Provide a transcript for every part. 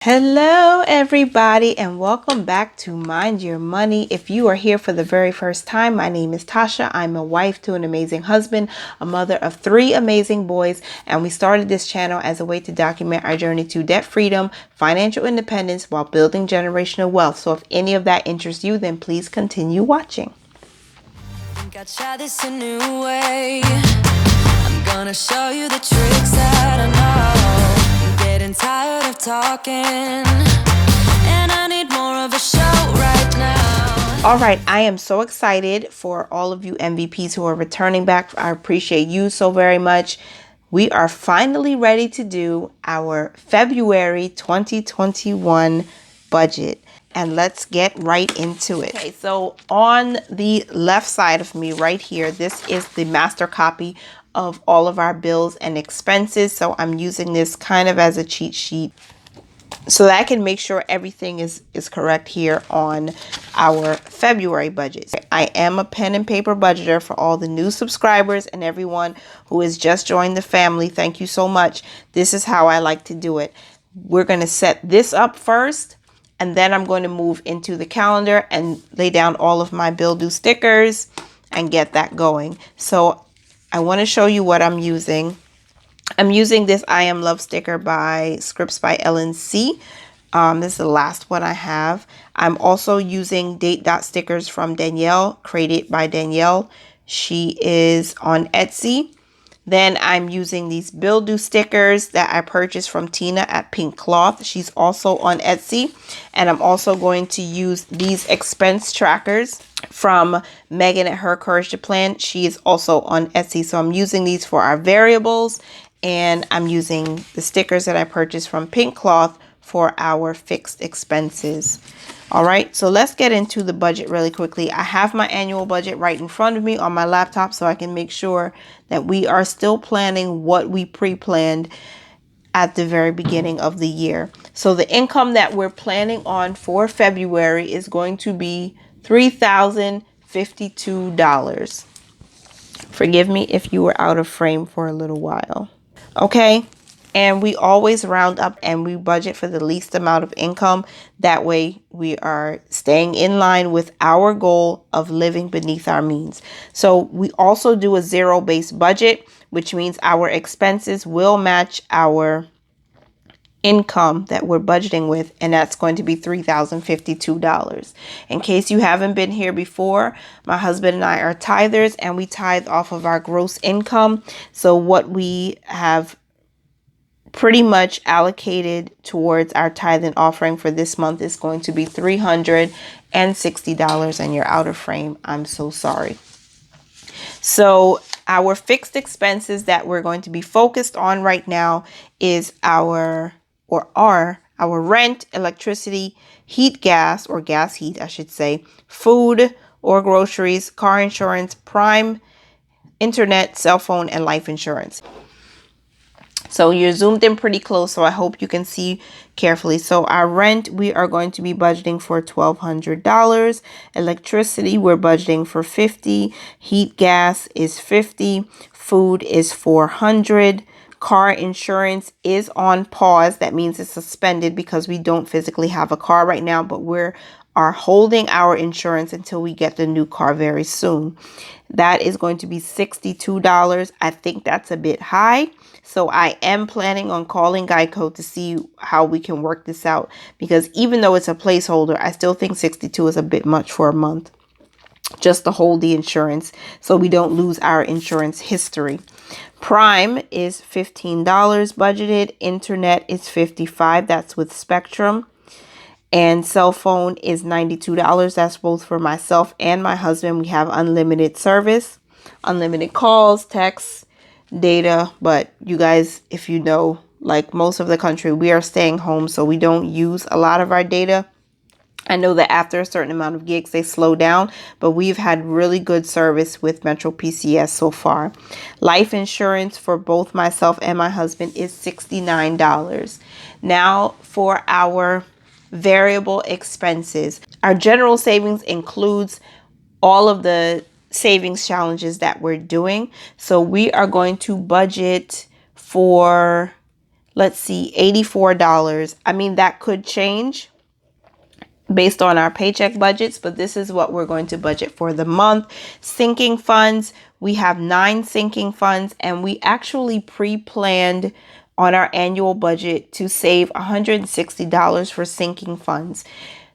Hello, everybody, and welcome back to Mind Your Money. If you are here for the very first time, my name is Tasha. I'm a wife to an amazing husband, a mother of 3 amazing boys, and we started this channel as a way to document our journey to debt freedom, financial independence, while building generational wealth. So if any of that interests you, then please continue watching. Think I'll try this a new way. I'm gonna show you the tricks that I know. Getting tired of talking, and I need more of a show right now. All right, I am so excited for all of you MVPs who are returning back. I appreciate you so very much. We are finally ready to do our February 2021 budget. And let's get right into it. Okay, so on the left side of me right here, this is the master copy of all of our bills and expenses. So I'm using this kind of as a cheat sheet so that I can make sure everything is correct here on our February budget. I am a pen and paper budgeter. For all the new subscribers and everyone who has just joined the family, thank you so much. This is how I like to do it. We're going to set this up first, and then I'm going to move into the calendar and lay down all of my bill due stickers and get that going. So I want to show you what I'm using. I'm using this I Am Love sticker by Scripts by LNC. This is the last one I have. I'm also using date dot stickers from Danielle, created by Danielle. She is on Etsy. Then I'm using these bill due stickers that I purchased from Tina at Pink Cloth. She's also on Etsy. And I'm also going to use these expense trackers from Megan at Her Courage to Plan. She is also on Etsy. So I'm using these for our variables. And I'm using the stickers that I purchased from Pink Cloth for our fixed expenses. All right, so let's get into the budget really quickly. I have my annual budget right in front of me on my laptop so I can make sure that we are still planning what we pre-planned at the very beginning of the year. So the income that we're planning on for February is going to be $3,052. Forgive me if you were out of frame for a little while. Okay. And we always round up and we budget for the least amount of income. That way we are staying in line with our goal of living beneath our means. So we also do a zero-based budget, which means our expenses will match our income that we're budgeting with, and that's going to be $3,052. In case you haven't been here before, my husband and I are tithers, and we tithe off of our gross income. So what we have pretty much allocated towards our tithe and offering for this month is going to be $360, and you're out of frame. I'm so sorry. So our fixed expenses that we're going to be focused on right now is our rent, electricity, heat, gas, or gas heat, I should say, food or groceries, car insurance, prime, internet, cell phone, and life insurance. So you're zoomed in pretty close, so I hope you can see carefully. So our rent, we are going to be budgeting for $1,200. Electricity, we're budgeting for $50. Heat, gas is $50. Food is $400. Car insurance is on pause. That means it's suspended because we don't physically have a car right now, but we are holding our insurance until we get the new car very soon. That is going to be $62. I think that's a bit high. So I am planning on calling Geico to see how we can work this out, because even though it's a placeholder, I still think 62 is a bit much for a month just to hold the insurance so we don't lose our insurance history. Prime is $15 budgeted. Internet is $55. That's with Spectrum. And cell phone is $92. That's both for myself and my husband. We have unlimited service, unlimited calls, texts, data. But you guys, if you know, like most of the country, we are staying home, so we don't use a lot of our data. I know that after a certain amount of gigs, they slow down, but we've had really good service with Metro PCS so far. Life insurance for both myself and my husband is $69. Now for our variable expenses. Our general savings includes all of the savings challenges that we're doing. So we are going to budget for let's see, $84. I mean, that could change based on our paycheck budgets, but this is what we're going to budget for the month. Sinking funds, we have 9 sinking funds, and we actually pre-planned on our annual budget to save $160 for sinking funds.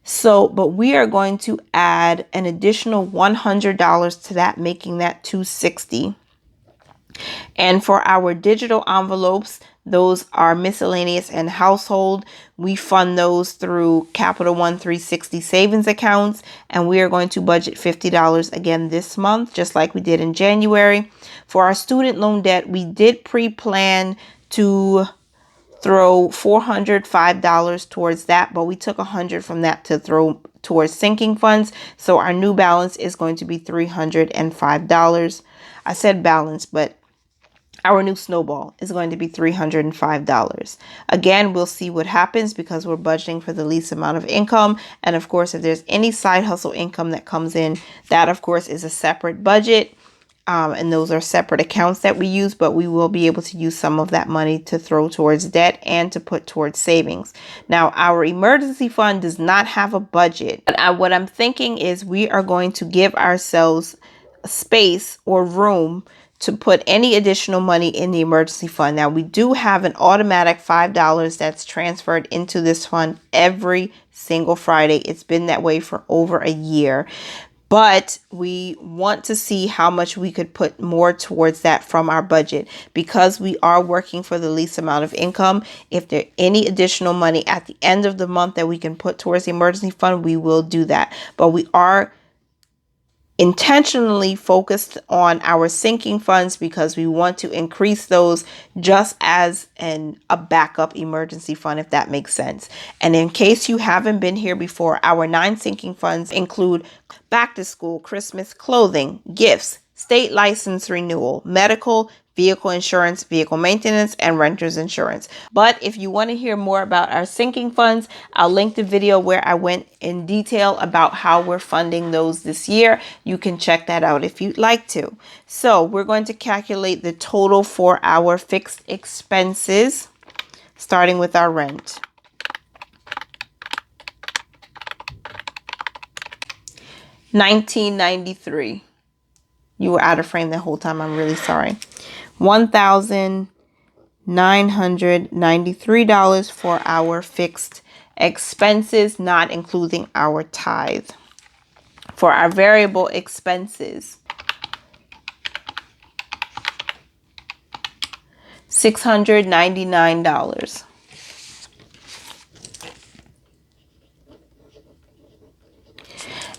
So, but we are going to add an additional $100 to that, making that $260. And for our digital envelopes, those are miscellaneous and household. We fund those through Capital One 360 savings accounts, and we are going to budget $50 again this month, just like we did in January. For our student loan debt, we did pre-plan to throw $405 towards that, but we took $100 from that to throw towards sinking funds. So our new balance is going to be $305. I said balance, but our new snowball is going to be $305. Again, we'll see what happens because we're budgeting for the least amount of income. And of course, if there's any side hustle income that comes in, that of course is a separate budget. And those are separate accounts that we use, but we will be able to use some of that money to throw towards debt and to put towards savings. Now, our emergency fund does not have a budget. But what I'm thinking is we are going to give ourselves space or room to put any additional money in the emergency fund. Now, we do have an automatic $5 that's transferred into this fund every single Friday. It's been that way for over a year. But we want to see how much we could put more towards that from our budget because we are working for the least amount of income. If there's any additional money at the end of the month that we can put towards the emergency fund, we will do that. But we are intentionally focused on our sinking funds because we want to increase those just as a backup emergency fund, if that makes sense. And in case you haven't been here before, our 9 sinking funds include back to school, Christmas clothing, gifts, state license renewal, medical, vehicle insurance, vehicle maintenance, and renter's insurance. But if you want to hear more about our sinking funds, I'll link the video where I went in detail about how we're funding those this year. You can check that out if you'd like to. So we're going to calculate the total for our fixed expenses, starting with our rent. $19.93. You were out of frame the whole time. I'm really sorry. $1,993 for our fixed expenses, not including our tithe. For our variable expenses, $699.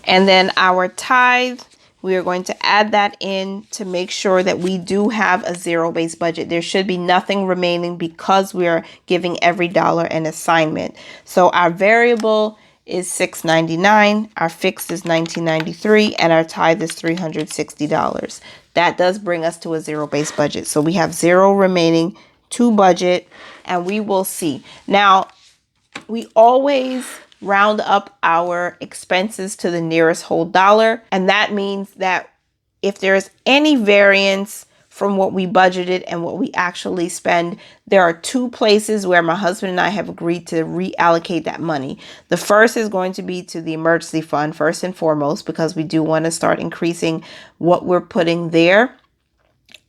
And then our tithe, we are going to add that in to make sure that we do have a zero-based budget. There should be nothing remaining because we are giving every dollar an assignment. So our variable is $699, our fixed is $19.93, and our tithe is $360. That does bring us to a zero-based budget. So we have zero remaining to budget, and we will see. Now, we always round up our expenses to the nearest whole dollar. And that means that if there's any variance from what we budgeted and what we actually spend, there are 2 places where my husband and I have agreed to reallocate that money. The first is going to be to the emergency fund, first and foremost, because we do want to start increasing what we're putting there.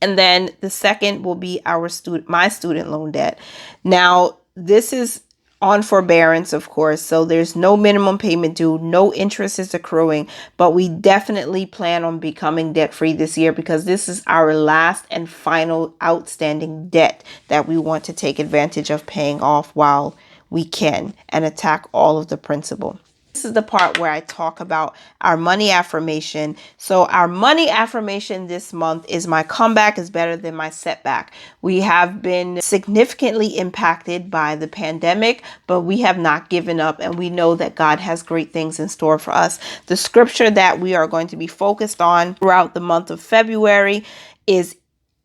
And then the second will be my student loan debt. Now, this is on forbearance, of course, so there's no minimum payment due, no interest is accruing, but we definitely plan on becoming debt-free this year because this is our last and final outstanding debt that we want to take advantage of paying off while we can and attack all of the principal. This is the part where I talk about our money affirmation. So our money affirmation this month is my comeback is better than my setback. We have been significantly impacted by the pandemic, but we have not given up, and we know that God has great things in store for us. The scripture that we are going to be focused on throughout the month of February is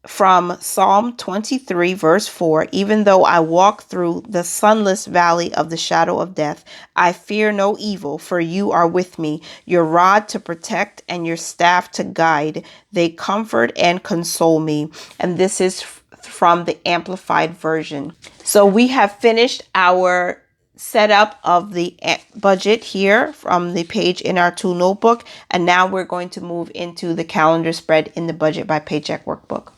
from Psalm 23, verse 4. Even though I walk through the sunless valley of the shadow of death, I fear no evil, for you are with me. Your rod to protect and your staff to guide, they comfort and console me. And this is from the amplified version. So we have finished our setup of the budget here from the page in our tool notebook. And now we're going to move into the calendar spread in the Budget by Paycheck workbook.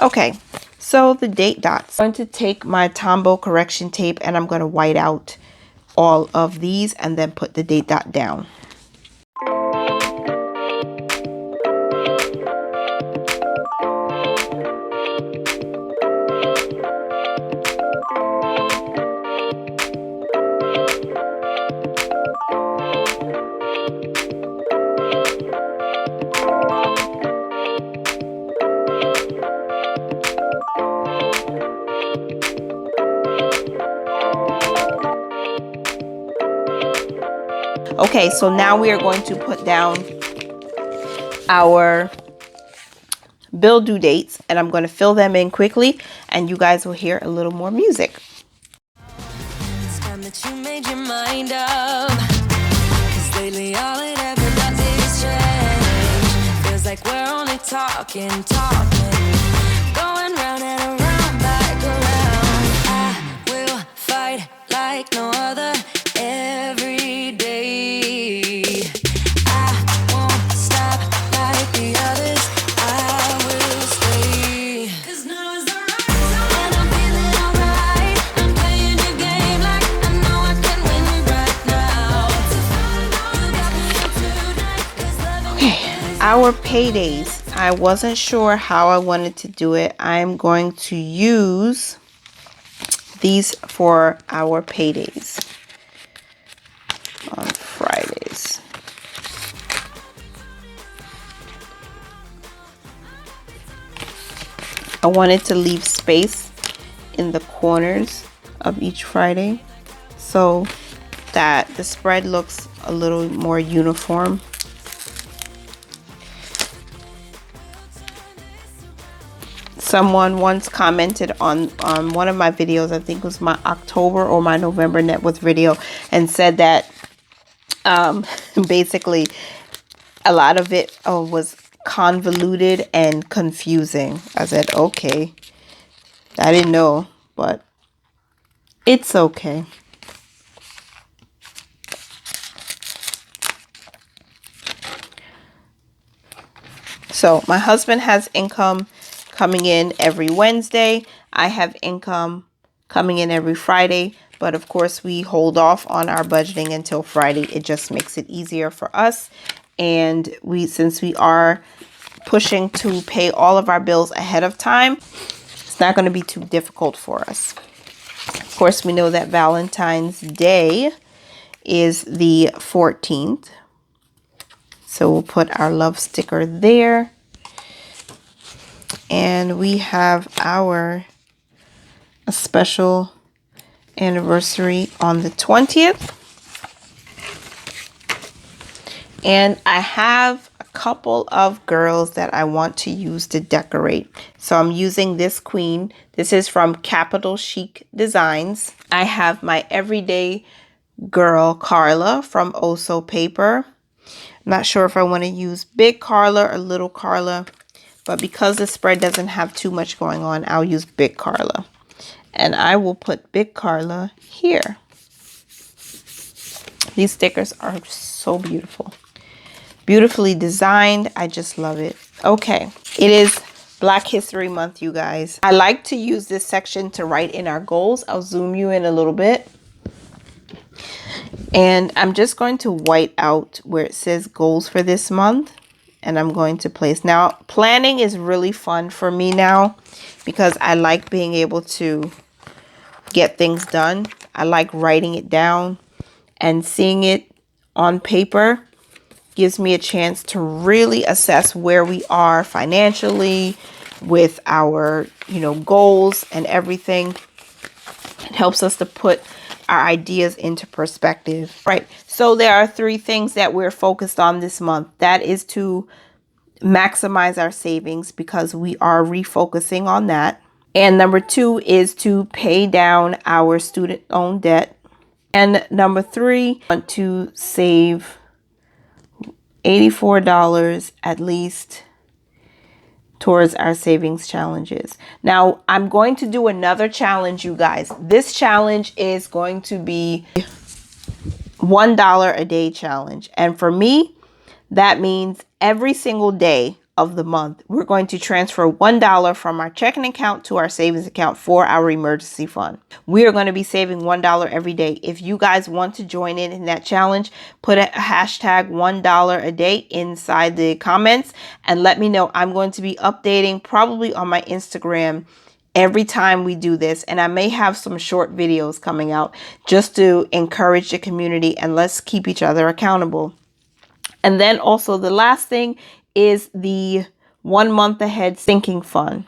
Okay, so the date dots. I'm going to take my Tombow correction tape and I'm going to white out all of these and then put the date dot down. Okay, so now we are going to put down our bill due dates and I'm going to fill them in quickly and you guys will hear a little more music. It's time that you made your mind up. 'Cause lately all it ever does is change. Feels like we're only talking. Going round and around, back around. I will fight like no other every day. I won't stop like the others. I will stay. 'Cause now is the right time. And I'm feeling alright. I'm playing your game like I know I can win right now. Okay, our paydays. I wasn't sure how I wanted to do it. I'm going to use these for our paydays on Fridays. I wanted to leave space in the corners of each Friday so that the spread looks a little more uniform. Someone once commented on one of my videos, I think it was my October or my November net worth video, and said that basically a lot of it was convoluted and confusing. I said, okay, I didn't know, but it's okay. So my husband has income coming in every Wednesday. I have income coming in every Friday, but of course we hold off on our budgeting until Friday. It just makes it easier for us. And since we are pushing to pay all of our bills ahead of time, it's not going to be too difficult for us. Of course, we know that Valentine's Day is the 14th. So we'll put our love sticker there. And we have our special anniversary on the 20th. And I have a couple of girls that I want to use to decorate. So I'm using this queen. This is from Capital Chic Designs. I have my everyday girl Carla from Oso Paper. I'm not sure if I want to use big Carla or little Carla. But because the spread doesn't have too much going on, I'll use Big Carla. And I will put Big Carla here. These stickers are so beautiful. Beautifully designed. I just love it. Okay. It is Black History Month, you guys. I like to use this section to write in our goals. I'll zoom you in a little bit. And I'm just going to white out where it says goals for this month. And I'm going to place. Now, planning is really fun for me now because I like being able to get things done. I like writing it down and seeing it on paper gives me a chance to really assess where we are financially with our, goals and everything. It helps us to put our ideas into perspective. Right. So there are 3 things that we're focused on this month. That is to maximize our savings because we are refocusing on that. And number 2 is to pay down our student loan debt. And number 3, I want to save $84 at least towards our savings challenges. Now, I'm going to do another challenge, you guys. This challenge is going to be $1 a day challenge. And for me, that means every single day of the month, we're going to transfer $1 from our checking account to our savings account for our emergency fund. We are going to be saving $1 every day. If you guys want to join in that challenge, put a hashtag $1 a day inside the comments and let me know. I'm going to be updating probably on my Instagram every time we do this, and I may have some short videos coming out just to encourage the community, and let's keep each other accountable. And then also the last thing is the 1 month ahead sinking fund.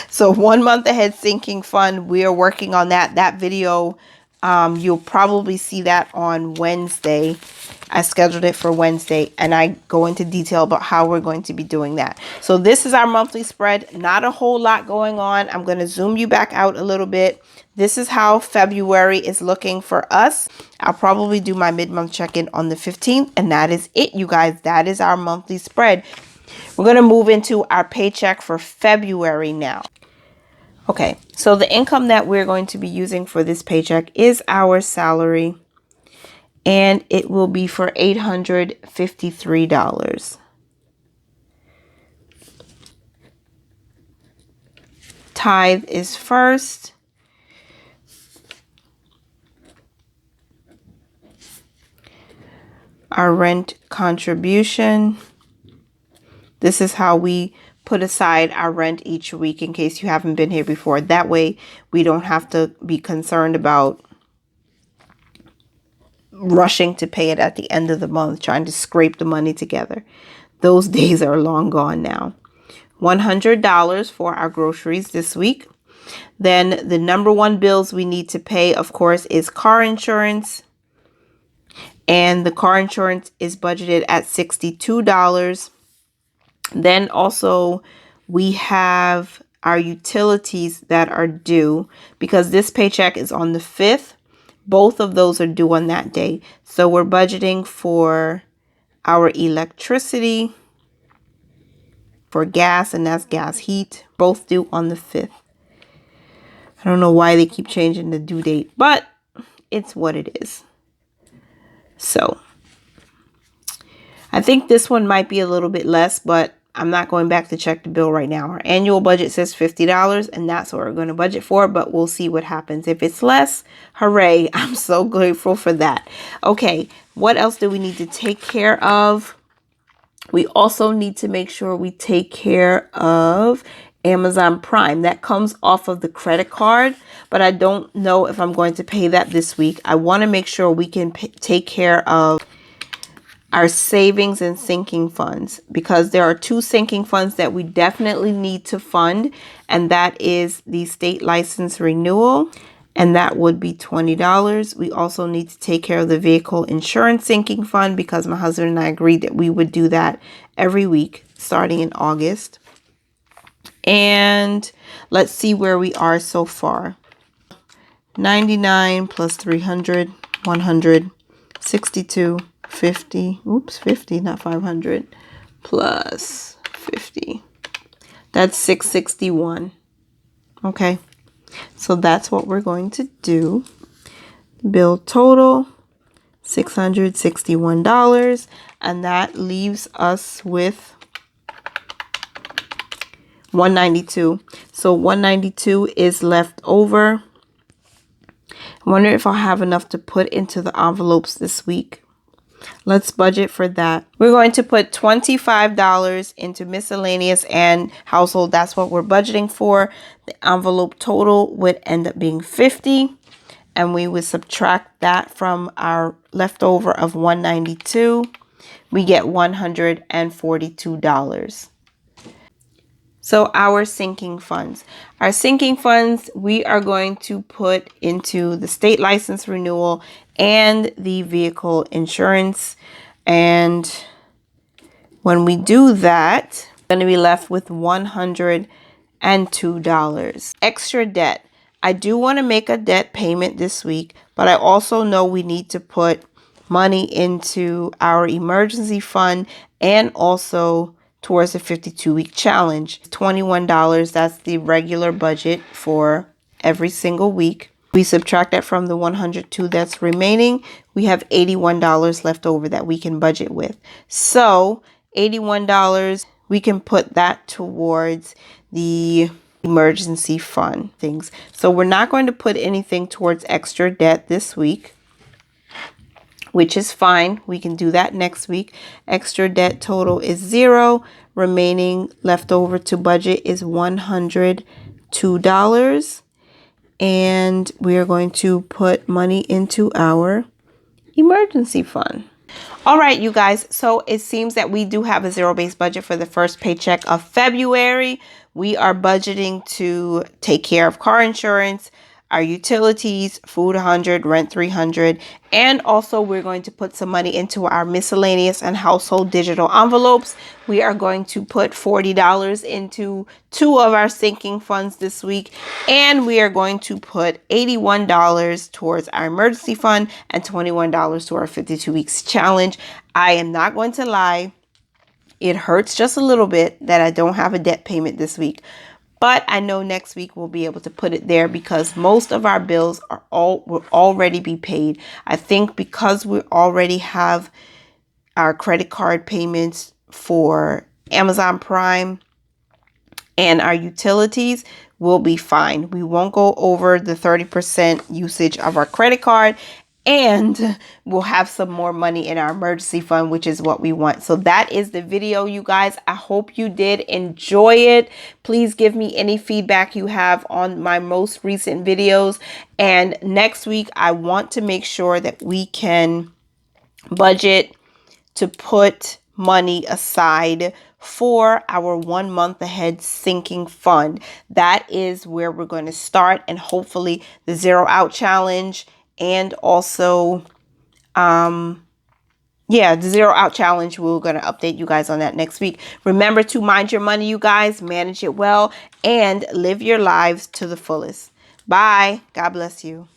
So 1 month ahead sinking fund, we are working on that video. You'll probably see that on Wednesday. I scheduled it for Wednesday, and I go into detail about how we're going to be doing that. So this is our monthly spread. Not a whole lot going on. I'm going to zoom you back out a little bit. This is how February is looking for us. I'll probably do my mid-month check-in on the 15th, and that is it, you guys. That is our monthly spread. We're going to move into our paycheck for February now. Okay, so the income that we're going to be using for this paycheck is our salary, and it will be for $853. Tithe is first. Our rent contribution. This is how we put aside our rent each week in case you haven't been here before. That way we don't have to be concerned about rushing to pay it at the end of the month, trying to scrape the money together. Those days are long gone now. $100 for our groceries this week. Then the number one bills we need to pay, of course, is car insurance. And the car insurance is budgeted at $62. Then also we have our utilities that are due because this paycheck is on the 5th. Both of those are due on that day. So we're budgeting for our electricity, for gas, and that's gas heat, both due on the 5th. I don't know why they keep changing the due date, but it's what it is. So I think this one might be a little bit less, but I'm not going back to check the bill right now. Our annual budget says $50, and that's what we're going to budget for, but we'll see what happens. If it's less, hooray. I'm so grateful for that. Okay, what else do we need to take care of? We also need to make sure we take care of Amazon Prime. That comes off of the credit card, but I don't know if I'm going to pay that this week. I want to make sure we can take care of our savings and sinking funds, because there are two sinking funds that we definitely need to fund, and that is the state license renewal, and that would be $20. We also need to take care of the vehicle insurance sinking fund because my husband and I agreed that we would do that every week starting in August. And let's see where we are so far. 99 plus 300, 100, 62, 50, oops, 50, not 500, plus 50. That's 661. Okay, so that's what we're going to do. Bill total, $661, and that leaves us with $192. So $192 is left over. I wonder if I'll have enough to put into the envelopes this week. Let's budget for that. We're going to put $25 into miscellaneous and household. That's what we're budgeting for. The envelope total would end up being $50. And we would subtract that from our leftover of $192. We get $142. So our sinking funds. Our sinking funds, we are going to put into the state license renewal and the vehicle insurance. And when we do that, we're going to be left with $102. Extra debt. I do want to make a debt payment this week, but I also know we need to put money into our emergency fund and also towards the 52-week challenge. $21, that's the regular budget for every single week. We subtract that from the 102 that's remaining. We have $81 left over that we can budget with. So $81, we can put that towards the emergency fund things. So we're not going to put anything towards extra debt this week, which is fine. We can do that next week. Extra debt total is 0. Remaining left over to budget is $102. And we are going to put money into our emergency fund. All right, you guys. So it seems that we do have a zero-based budget for the first paycheck of February. We are budgeting to take care of car insurance, our utilities, food 100, rent 300, and also we're going to put some money into our miscellaneous and household digital envelopes. We are going to put $40 into 2 of our sinking funds this week, and we are going to put $81 towards our emergency fund and $21 to our 52 weeks challenge. I am not going to lie. It hurts just a little bit that I don't have a debt payment this week. But I know next week we'll be able to put it there because most of our bills will already be paid. I think because we already have our credit card payments for Amazon Prime and our utilities, we'll be fine. We won't go over the 30% usage of our credit card, and we'll have some more money in our emergency fund, which is what we want. So that is the video, you guys. I hope you did enjoy it. Please give me any feedback you have on my most recent videos. And next week, I want to make sure that we can budget to put money aside for our 1 month ahead sinking fund. That is where we're going to start, and hopefully the zero out challenge. And also, the zero out challenge, we're going to update you guys on that next week. Remember to mind your money, you guys, manage it well, and live your lives to the fullest. Bye. God bless you.